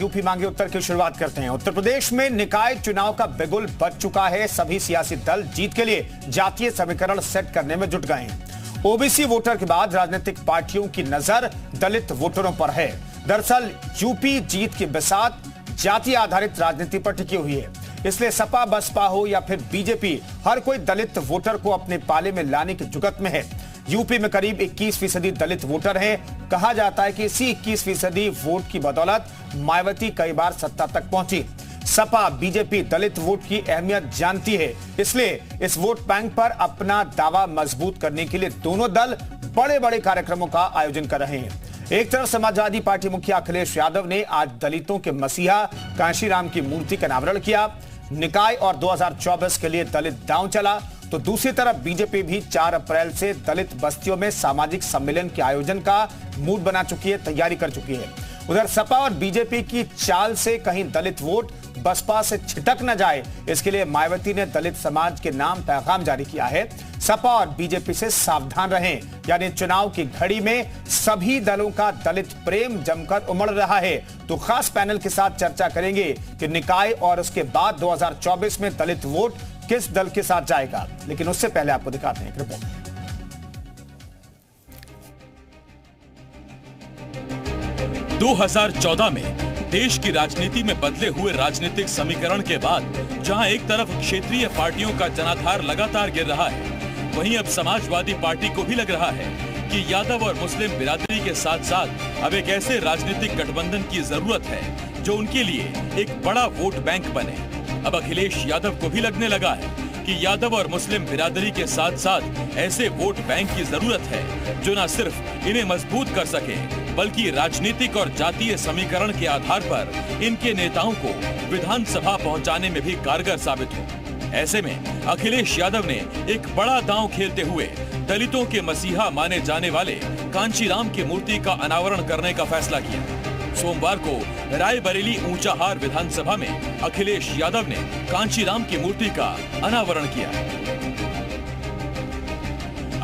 UP मांगे उत्तर की शुरुआत करते हैं। उत्तर प्रदेश में निकाय चुनाव का बिगुल बज चुका है। सभी सियासी दल जीत के लिए जातीय समीकरण सेट करने में जुट गए हैं। ओबीसी वोटर के बाद राजनीतिक पार्टियों की नजर दलित वोटरों पर है। दरअसल यूपी जीत की बिसात जाति आधारित राजनीति पर टिकी हुई है। इसलिए सपा बसपा हो या फिर बीजेपी, हर कोई दलित वोटर को अपने पाले में लाने की जुगत में है। यूपी में करीब 21% दलित वोटर हैं। कहा जाता है कि इसी 21% वोट की बदौलत मायावती कई बार सत्ता तक पहुंची। सपा बीजेपी दलित वोट की अहमियत जानती है, इसलिए इस वोट बैंक पर अपना दावा मजबूत करने के लिए दोनों दल बड़े बड़े कार्यक्रमों का आयोजन कर रहे हैं। एक तरफ समाजवादी पार्टी मुखिया अखिलेश यादव ने आज दलितों के मसीहा कांशीराम की मूर्ति का अनावरण किया। निकाय और 2024 के लिए दलित दांव चला, तो दूसरी तरफ बीजेपी भी 4 अप्रैल से दलित बस्तियों में सामाजिक सम्मेलन के आयोजन का मूड बना चुकी है, तैयारी कर चुकी है। उधर सपा और बीजेपी की चाल से कहीं दलित वोट बसपा से छिटक न जाए, इसके लिए मायावती ने दलित समाज के नाम पैगाम जारी किया है। सपा और बीजेपी से सावधान रहें, यानी चुनाव की घड़ी में सभी दलों का दलित प्रेम जमकर उमड़ रहा है। तो खास पैनल के साथ चर्चा करेंगे कि निकाय और उसके बाद 2024 में दलित वोट किस दल के साथ जाएगा। लेकिन उससे पहले आपको दिखाते हैं एक रिपोर्ट। 2014 में देश की राजनीति में बदले हुए राजनीतिक समीकरण के बाद जहां एक तरफ क्षेत्रीय पार्टियों का जनाधार लगातार गिर रहा है, वहीं अब समाजवादी पार्टी को भी लग रहा है कि यादव और मुस्लिम बिरादरी के साथ साथ अब एक ऐसे राजनीतिक गठबंधन की जरूरत है जो उनके लिए एक बड़ा वोट बैंक बने। अब अखिलेश यादव को भी लगने लगा है कि यादव और मुस्लिम बिरादरी के साथ साथ ऐसे वोट बैंक की जरूरत है जो न सिर्फ इन्हें मजबूत कर सके, बल्कि राजनीतिक और जातीय समीकरण के आधार पर इनके नेताओं को विधानसभा पहुंचाने में भी कारगर साबित हो। ऐसे में अखिलेश यादव ने एक बड़ा दांव खेलते हुए दलितों के मसीहा माने जाने वाले कांशीराम की मूर्ति का अनावरण करने का फैसला किया। सोमवार को रायबरेली ऊंचाहार विधानसभा में अखिलेश यादव ने कांशीराम की मूर्ति का अनावरण किया।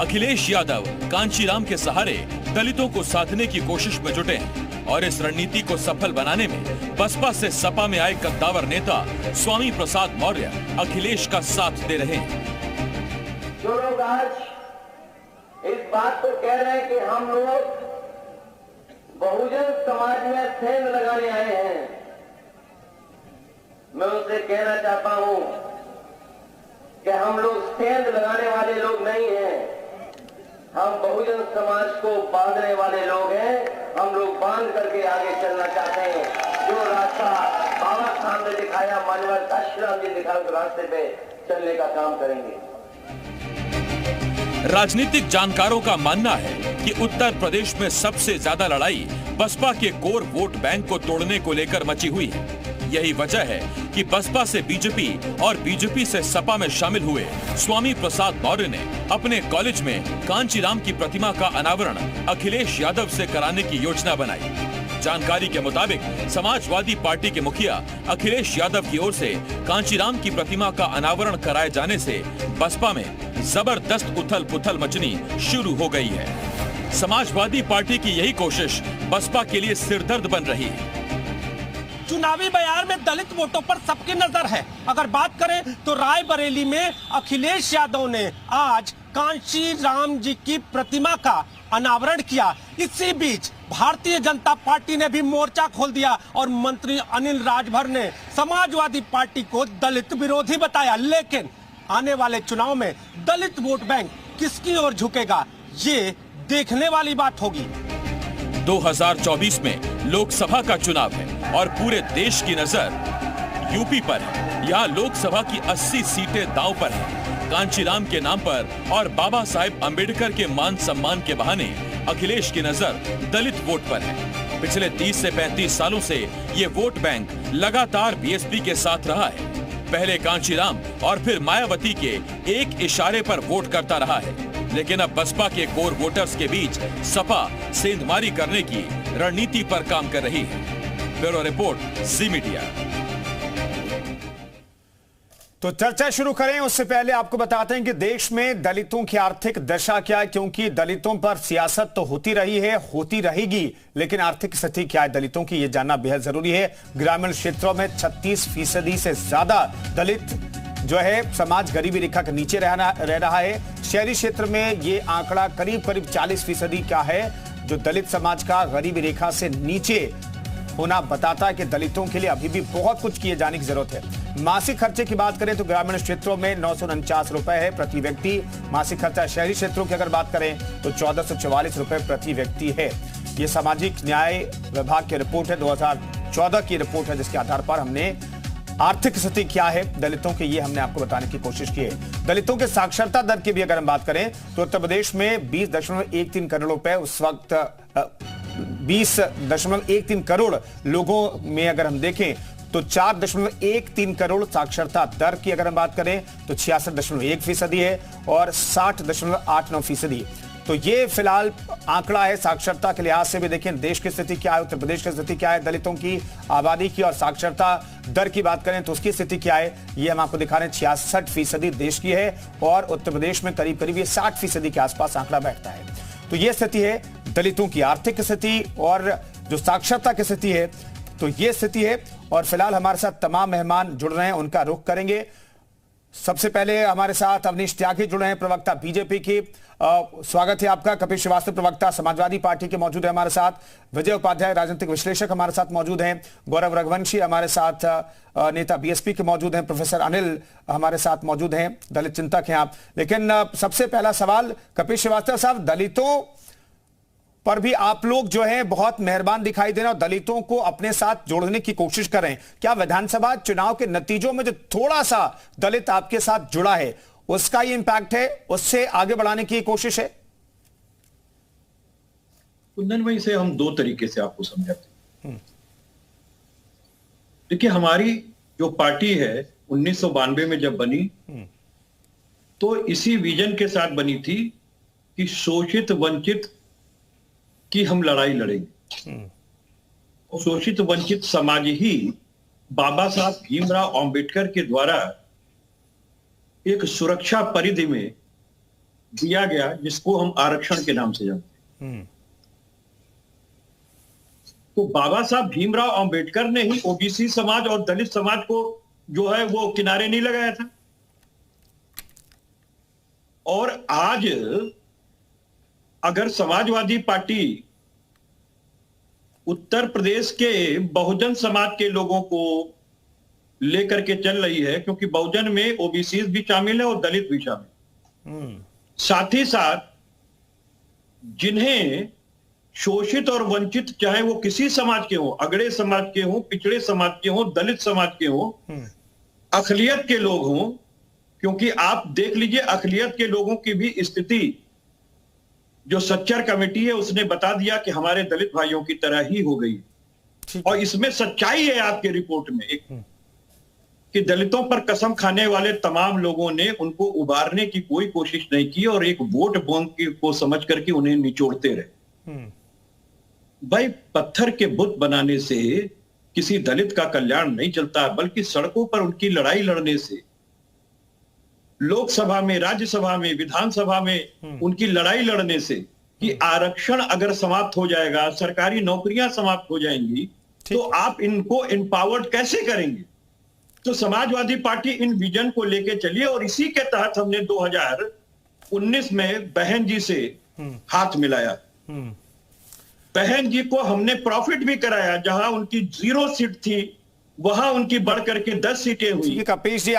अखिलेश यादव कांशीराम के सहारे दलितों को साधने की कोशिश में जुटे हैं और इस रणनीति को सफल बनाने में बसपा से सपा में आए कद्दावर नेता स्वामी प्रसाद मौर्य अखिलेश का साथ दे रहे हैं। जो लोग आज इस बात को कह रहे हैं कि हम लोग बहुजन समाज में सेंध लगाने आए हैं, मैं उनसे कहना चाहता हूं कि हम लोग सेंध लगाने वाले लोग नहीं हैं। हम बहुजन समाज को बांधने वाले लोग हैं। हम लोग बांध करके आगे चलना चाहते हैं। जो रास्ता बाबा साहब ने दिखाया, मानवर काशीराम जी दिखाए, उस रास्ते पे चलने का काम करेंगे। राजनीतिक जानकारों का मानना है कि उत्तर प्रदेश में सबसे ज्यादा लड़ाई बसपा के कोर वोट बैंक को तोड़ने को लेकर मची हुई है। यही वजह है कि बसपा से बीजेपी और बीजेपी से सपा में शामिल हुए स्वामी प्रसाद मौर्य ने अपने कॉलेज में कांशीराम की प्रतिमा का अनावरण अखिलेश यादव से कराने की योजना बनाई। जानकारी के मुताबिक समाजवादी पार्टी के मुखिया अखिलेश यादव की ओर से कांशीराम की प्रतिमा का अनावरण कराए जाने से बसपा में जबरदस्त उथल पुथल मचनी शुरू हो गई है। समाजवादी पार्टी की यही कोशिश बसपा के लिए सिरदर्द बन रही है। चुनावी बयान में दलित वोटों पर सबकी नजर है। अगर बात करें तो रायबरेली में अखिलेश यादव ने आज कांशीराम जी की प्रतिमा का अनावरण किया। इसी बीच भारतीय जनता पार्टी ने भी मोर्चा खोल दिया और मंत्री अनिल राजभर ने समाजवादी पार्टी को दलित विरोधी बताया। लेकिन आने वाले चुनाव में दलित वोट बैंक किसकी ओर झुकेगा, ये देखने वाली बात होगी। 2024 में लोकसभा का चुनाव है और पूरे देश की नजर यूपी पर है। यहाँ लोकसभा की 80 सीटें दांव पर हैं। कांशीराम के नाम पर और बाबा साहेब अंबेडकर के मान सम्मान के बहाने अखिलेश की नजर दलित वोट पर है। पिछले 30 से 35 सालों से ये वोट बैंक लगातार बीएसपी के साथ रहा है। पहले कांशीराम और फिर मायावती के एक इशारे पर वोट करता रहा है, लेकिन अब बसपा के कोर वोटर्स के बीच सपा सेंधमारी करने की रणनीति पर काम कर रही है। ब्यूरो रिपोर्ट, जी मीडिया। तो चर्चा शुरू करें उससे पहले आपको बताते हैं कि देश में दलितों की आर्थिक दशा क्या है, क्योंकि दलितों पर सियासत तो होती रही है, होती रहेगी, लेकिन आर्थिक स्थिति क्या है दलितों की, यह जानना बेहद जरूरी है। ग्रामीण क्षेत्रों में 36% से ज्यादा दलित जो है समाज गरीबी रेखा के नीचे रह रहा है। शहरी क्षेत्र में ये आंकड़ा करीब 40% का है, जो दलित समाज का गरीबी रेखा से नीचे होना बताता है कि दलितों के लिए अभी भी बहुत कुछ किए जाने की जरूरत है। मासिक खर्चे की बात करें तो ग्रामीण क्षेत्रों में 949 रुपए है प्रति व्यक्ति मासिक खर्चा। शहरी क्षेत्रों की अगर बात करें तो 1444 रुपए प्रति व्यक्ति है। यह सामाजिक न्याय विभाग की रिपोर्ट है, 2014 की रिपोर्ट है, जिसके आधार पर हमने आर्थिक स्थिति क्या है दलितों की, ये हमने आपको बताने की कोशिश की है। दलितों के साक्षरता दर की भी अगर हम बात करें तो उत्तर प्रदेश में 20.13 करोड़ रुपए उस वक्त 20.13 करोड़ लोगों में अगर हम देखें तो 4.13 करोड़ साक्षरता दर की अगर हम बात करें तो 66.1% है और 60.89%। तो ये फिलहाल आंकड़ा है साक्षरता के लिहाज से भी। देखें देश की स्थिति क्या है, उत्तर प्रदेश की स्थिति क्या है, दलितों की आबादी की और साक्षरता दर की बात करें तो उसकी स्थिति क्या है, ये हम आपको दिखा रहे हैं। 66% देश की है और उत्तर प्रदेश में करीब करीब ये 60% के आसपास आंकड़ा बैठता है। तो ये स्थिति है दलितों की आर्थिक स्थिति और जो साक्षरता की स्थिति है, तो ये स्थिति है। और फिलहाल हमारे साथ तमाम मेहमान जुड़ रहे हैं, उनका रुख करेंगे। सबसे पहले हमारे साथ अवनीश त्यागी जुड़े हैं, प्रवक्ता बीजेपी की। स्वागत है आपका। कपिल श्रीवास्तव प्रवक्ता समाजवादी पार्टी के मौजूद है हमारे साथ। विजय उपाध्याय राजनीतिक विश्लेषक हमारे साथ मौजूद हैं। गौरव रघुवंशी हमारे साथ नेता बीएसपी के मौजूद हैं। प्रोफेसर अनिल हमारे साथ मौजूद हैं, दलित चिंतक हैं आप। लेकिन सबसे पहला सवाल कपिल श्रीवास्तव साहब, दलितों पर भी आप लोग जो है बहुत मेहरबान दिखाई दे रहे हैं और दलितों को अपने साथ जोड़ने की कोशिश कर रहे हैं। क्या विधानसभा चुनाव के नतीजों में जो थोड़ा सा दलित आपके साथ जुड़ा है उसका ये इंपैक्ट है, उससे आगे बढ़ाने की कोशिश है? कुंदन भाई, इसे हम दो तरीके से आपको समझाते हैं। देखिए, हमारी जो पार्टी है 1992 में जब बनी तो इसी विजन के साथ बनी थी कि शोषित वंचित की हम लड़ाई लड़ेंगे। और शोषित वंचित समाज ही बाबा साहब भीमराव अंबेडकर के द्वारा एक सुरक्षा परिधि में दिया गया, जिसको हम आरक्षण के नाम से जानते हैं। तो बाबा साहब भीमराव अंबेडकर ने ही ओबीसी समाज और दलित समाज को जो है वो किनारे नहीं लगाया था। और आज अगर समाजवादी पार्टी उत्तर प्रदेश के बहुजन समाज के लोगों को लेकर के चल रही है, क्योंकि बहुजन में ओबीसी भी शामिल है और दलित भी शामिल, साथ ही साथ जिन्हें शोषित और वंचित, चाहे वो किसी समाज के हो, अगड़े समाज के हो, पिछड़े समाज के हो, दलित समाज के हो, अकलियत के लोग हों, क्योंकि आप देख लीजिए अकलियत के लोगों की भी स्थिति जो सच्चर कमेटी है उसने बता दिया कि हमारे दलित भाइयों की तरह ही हो गई। और इसमें सच्चाई है आपके रिपोर्ट में एक कि दलितों पर कसम खाने वाले तमाम लोगों ने उनको उबारने की कोई कोशिश नहीं की और एक वोट बैंक को समझ करके उन्हें निचोड़ते रहे। भाई, पत्थर के बुत बनाने से किसी दलित का कल्याण नहीं चलता, बल्कि सड़कों पर उनकी लड़ाई लड़ने से, लोकसभा में, राज्यसभा में, विधानसभा में उनकी लड़ाई लड़ने से कि आरक्षण अगर समाप्त हो जाएगा, सरकारी नौकरियां समाप्त हो जाएंगी, तो आप इनको एम्पावर्ड कैसे करेंगे? तो समाजवादी पार्टी इन विजन को लेके चली और इसी के तहत हमने 2019 में बहन जी से हाथ मिलाया। बहन जी को हमने प्रॉफिट भी कराया, जहां उनकी 0 सीट थी वहां उनकी बढ़ करके 10 सीटें हुई। कपिल जी